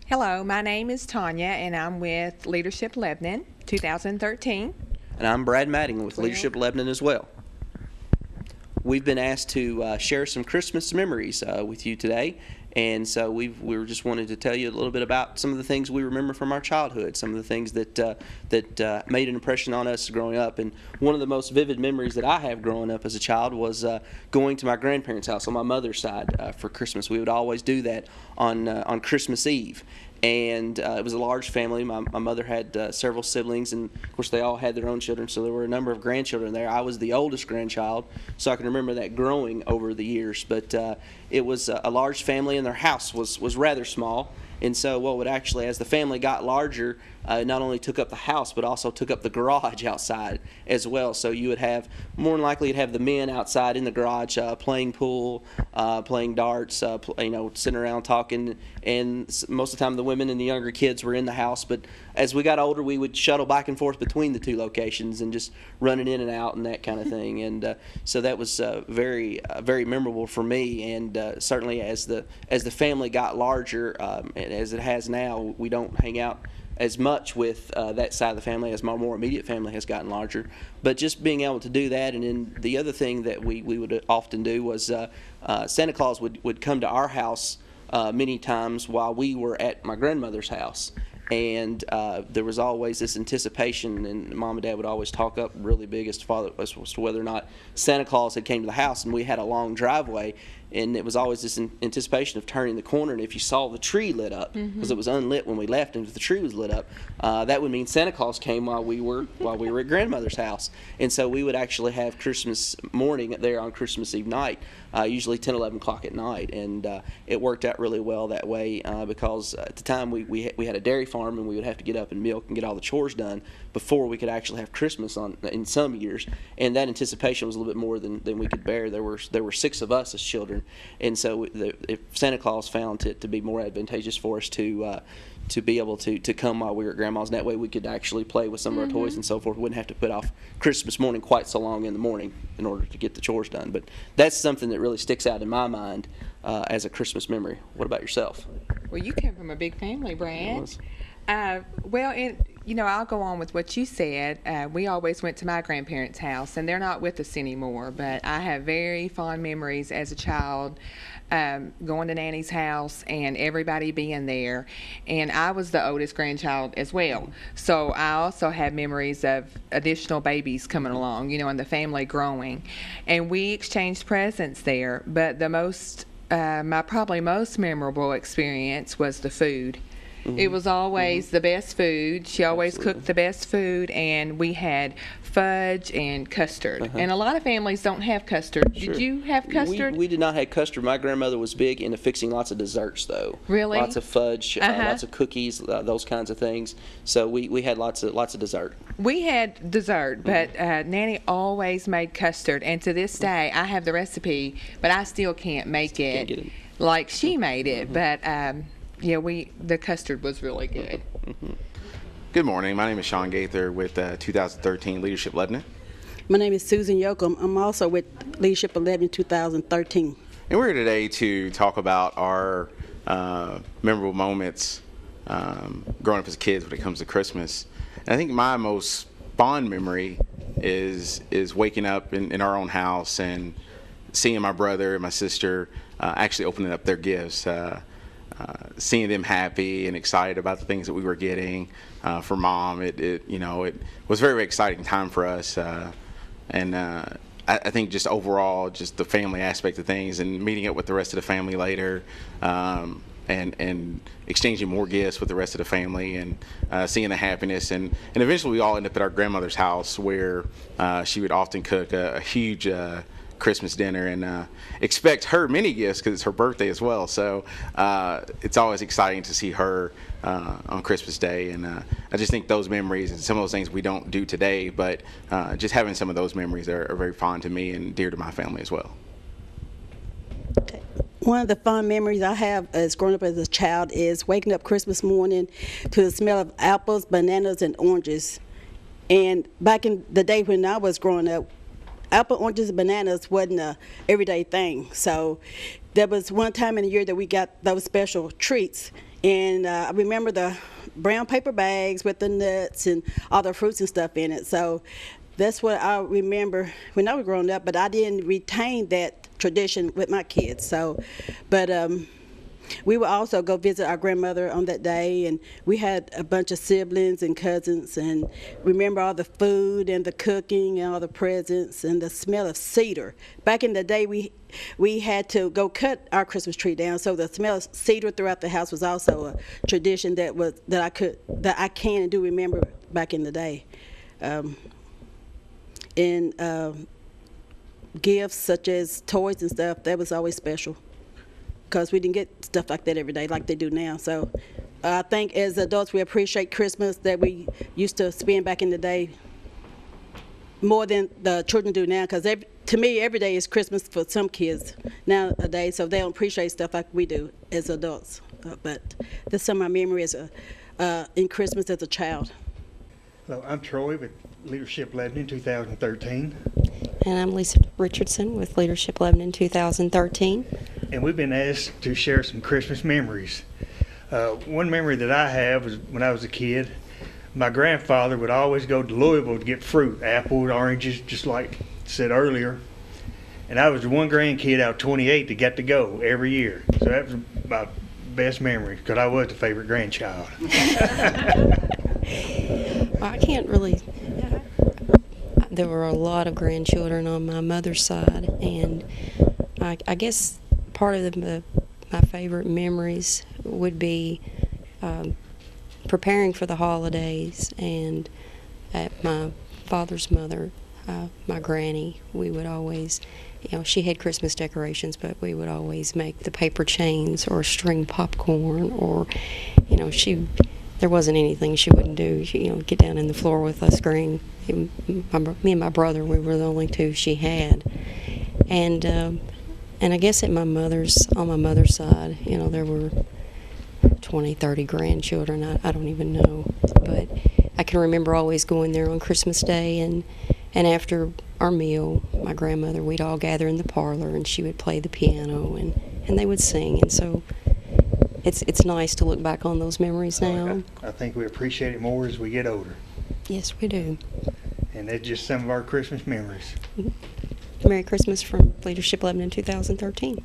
Hello, my name is Tanya, and I'm with Leadership Lebanon 2013. And I'm Brad Matting with Well, Leadership Lebanon as well. We've been asked to share some Christmas memories with you today, and so we were just wanted to tell you a little bit about some of the things we remember from our childhood, some of the things that made an impression on us growing up. And one of the most vivid memories that I have growing up as a child was going to my grandparents' house on my mother's side for Christmas. We would always do that on Christmas Eve. And it was a large family. My mother had several siblings, and of course they all had their own children, so there were a number of grandchildren there. I was the oldest grandchild, so I can remember that growing over the years. But it was a large family, and their house was rather small. And so what would actually, as the family got larger, not only took up the house, but also took up the garage outside as well. So you would have, more than likely, you'd have the men outside in the garage playing pool, playing darts, sitting around talking. And most of the time the women and the younger kids were in the house. But as we got older, we would shuttle back and forth between the two locations and just running in and out and that kind of thing. And so that was very memorable for me. And certainly as the family got larger, and as it has now, we don't hang out as much with that side of the family as my more immediate family has gotten larger. But just being able to do that, and then the other thing that we would often do was Santa Claus would come to our house many times while we were at my grandmother's house. And there was always this anticipation, and Mom and Dad would always talk up really big as to whether or not Santa Claus had came to the house, and we had a long driveway, and it was always this anticipation of turning the corner, and if you saw the tree lit up, because it was unlit when we left, and if the tree was lit up, that would mean Santa Claus came while we were at grandmother's house. And so we would actually have Christmas morning there on Christmas Eve night, usually 10, 11 o'clock at night, and it worked out really well that way because at the time we had a dairy farm, and we would have to get up and milk and get all the chores done before we could actually have Christmas in some years. And that anticipation was a little bit more than we could bear. There were 6 of us as children, and so if Santa Claus found it to be more advantageous for us to be able to come while we were at grandma's, and that way we could actually play with some of our toys and so forth. We wouldn't have to put off Christmas morning quite so long in the morning in order to get the chores done. But that's something that really sticks out in my mind as a Christmas memory. What about yourself? Well, you come from a big family, Brad. I'll go on with what you said. We always went to my grandparents' house, and they're not with us anymore, but I have very fond memories as a child going to Nanny's house and everybody being there. And I was the oldest grandchild as well, so I also have memories of additional babies coming along, and the family growing. And we exchanged presents there, but my probably most memorable experience was the food. It was always the best food. She always cooked the best food, and we had fudge and custard. And a lot of families don't have custard. Sure. Did you have custard? We did not have custard. My grandmother was big into fixing lots of desserts, though. Really? Lots of fudge, lots of cookies, those kinds of things. So we had lots of dessert. We had dessert, but Nanny always made custard. And to this day, I have the recipe, but I still can't make Can't get it it. like she made it. But the custard was really good. Good morning. My name is Sean Gaither with 2013 Leadership Lebanon. My name is Susan Yoakum. I'm also with Leadership Lebanon 2013. And we're here today to talk about our memorable moments growing up as kids when it comes to Christmas. And I think my most fond memory is waking up in our own house and seeing my brother and my sister actually opening up their gifts. Seeing them happy and excited about the things that we were getting for Mom, it was a very, very exciting time for us, and I think just overall, just the family aspect of things and meeting up with the rest of the family later, and exchanging more gifts with the rest of the family, and seeing the happiness, and eventually we all ended up at our grandmother's house where she would often cook a huge Christmas dinner and expect her many gifts because it's her birthday as well. So it's always exciting to see her on Christmas Day, and I just think those memories and some of those things we don't do today, but just having some of those memories are very fond to me and dear to my family as well. One of the fond memories I have as growing up as a child is waking up Christmas morning to the smell of apples, bananas, and oranges. And back in the day when I was growing up, apple, oranges, and bananas wasn't a everyday thing. So there was one time in the year that we got those special treats, And I remember the brown paper bags with the nuts and all the fruits and stuff in it. So that's what I remember when I was growing up, but I didn't retain that tradition with my kids. So, but we would also go visit our grandmother on that day, and we had a bunch of siblings and cousins, and remember all the food and the cooking and all the presents and the smell of cedar. Back in the day, we had to go cut our Christmas tree down, so the smell of cedar throughout the house was also a tradition that I can and do remember back in the day. And gifts such as toys and stuff, that was always special because we didn't get stuff like that every day like they do now. So I think as adults we appreciate Christmas that we used to spend back in the day more than the children do now, because to me every day is Christmas for some kids nowadays, so they don't appreciate stuff like we do as adults. But that's some of my memories in Christmas as a child. Hello, I'm Troy with Leadership Lebanon 2013, And I'm Lisa Richardson with Leadership Lebanon 2013. and we've been asked to share some Christmas memories. One memory that I have was when I was a kid, my grandfather would always go to Louisville to get fruit, apples, oranges, just like said earlier. And I was the one grandkid out of 28 that got to go every year. So that was my best memory because I was the favorite grandchild. I can't really. There were a lot of grandchildren on my mother's side, and I guess part of my favorite memories would be preparing for the holidays, and at my father's mother, my granny, we would always, she had Christmas decorations, but we would always make the paper chains or string popcorn, or, there wasn't anything she wouldn't do. Get down in the floor with us green. Me and my brother, we were the only two she had. And I guess on my mother's side, there were 20, 30 grandchildren. I don't even know. But I can remember always going there on Christmas Day, and after our meal, my grandmother, we'd all gather in the parlor, and she would play the piano, and they would sing. And so it's nice to look back on those memories now. I think we appreciate it more as we get older. Yes, we do. And that's just some of our Christmas memories. Merry Christmas from Leadership Lebanon 2013.